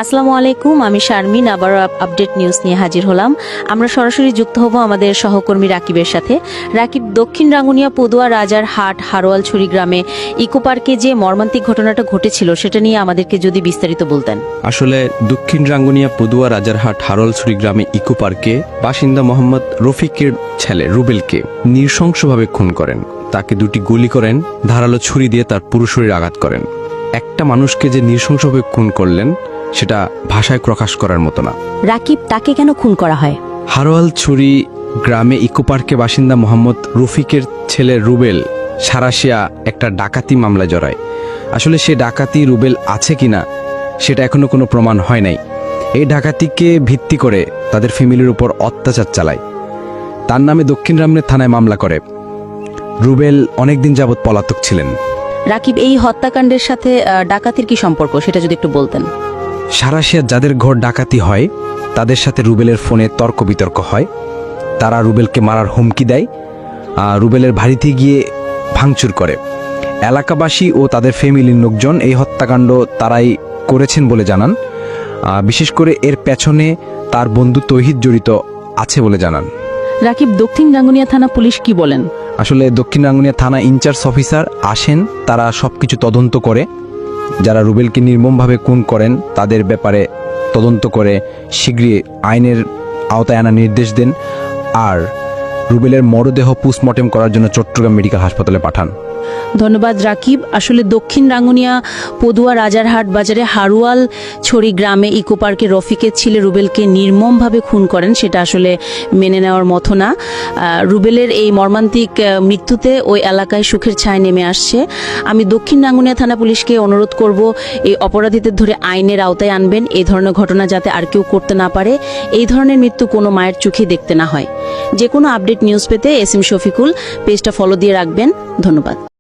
আসসালামু আলাইকুম, আমি শারমিন আবার আপডেট নিউজ নিয়ে হাজির হলাম। আমরা সরাসরি যুক্ত হব আমাদের সহকর্মী রাকিবের সাথে। রাকিব, দক্ষিণ রাঙ্গুনিয়া পদুয়া রাজার হাট হারোয়ালছড়ি গ্রামে ইকো পার্কে যে মর্মান্তিক ঘটনাটা ঘটেছিল সেটা নিয়ে আমাদেরকে যদি বিস্তারিত বলতেন। আসলে দক্ষিণ রাঙ্গুনিয়া পদুয়া রাজারহাট হারোয়ালছড়ি গ্রামে ইকো পার্কে বাসিন্দা মোহাম্মদ রফিকের ছেলে রুবেলকে নৃশংসভাবে খুন করেন। তাকে দুটি গুলি করেন, ধারালো ছুরি দিয়ে তার পুরো শরীর আঘাত করেন। একটা মানুষকে যে নৃশংসভাবে খুন করলেন সেটা ভাষায় প্রকাশ করার মতো না। রাকিব, তাকে কেন খুন করা হয়? হারোয়ালছড়ি গ্রামে ইকো পার্কে বাসিন্দা মোহাম্মদ রফিকের ছেলে রুবেল সারাশিয়া একটা ডাকাতি মামলায় জড়ায়। আসলে সে ডাকাতি রুবেল আছে কিনা সেটা এখনো কোনো প্রমাণ হয় নাই। এই ডাকাতিকে ভিত্তি করে তাদের ফ্যামিলির উপর অত্যাচার চালায়। তার নামে দক্ষিণ রামনের থানায় মামলা করে। রুবেল অনেকদিন যাবৎ পলাতক ছিলেন। রাকিব, এই হত্যাকাণ্ডের সাথে ডাকাতির কি সম্পর্ক সেটা যদি একটু বলতেন। সারাশিয়া যাদের ঘর ডাকাতি হয় তাদের সাথে রুবেলের ফোনে তর্ক বিতর্ক হয়। তারা রুবেলকে মারার হুমকি দেয়, রুবেলের বাড়িতে গিয়ে ভাঙচুর করে। এলাকাবাসী ও তাদের ফ্যামিলির লোকজন এই হত্যাকাণ্ড তারাই করেছেন বলে জানান। বিশেষ করে এর পেছনে তার বন্ধু তৌহিদ জড়িত আছে বলে জানান। রাকিব, দক্ষিণ রাঙ্গুনিয়া থানা পুলিশ কি বলেন? আসলে দক্ষিণ রাঙ্গুনিয়া থানা ইনচার্জ অফিসার আসেন, তারা সবকিছু তদন্ত করে। যারা রুবেলকে নির্মমভাবে খুন করেন তাদের ব্যাপারে তদন্ত করে শীঘ্রই আইনের আওতায় আনার নির্দেশ দেন। আর রুবেলের মরদেহ পোস্টমর্টেম করার জন্য চট্টগ্রাম মেডিকেল হাসপাতালে পাঠান। ধন্যবাদ রাকিব। আসলে দক্ষিণ রাঙ্গুনিয়া পদুয়া রাজারহাট বাজারে হারোয়ালছড়ি গ্রামে ইকো পার্কে রফিকের ছেলে রুবেলকে নির্মমভাবে খুন করেন, সেটা আসলে মেনে নেওয়ার মতো না। রুবেলের এই মর্মান্তিক মৃত্যুতে ওই এলাকায় সুখের ছায়া নেমে আসছে। আমি দক্ষিণ রাঙ্গুনিয়া থানা পুলিশকে অনুরোধ করব এই অপরাধীদের ধরে আইনের আওতায় আনবেন। এই ধরনের ঘটনা যাতে আর কেউ করতে না পারে, এই ধরনের মৃত্যু কোনো মায়ের চোখে দেখতে না হয়। যে কোনো আপডেট নিউজ পেতে এস এম শফিকুল পেজটা ফলো দিয়ে রাখবেন। ধন্যবাদ।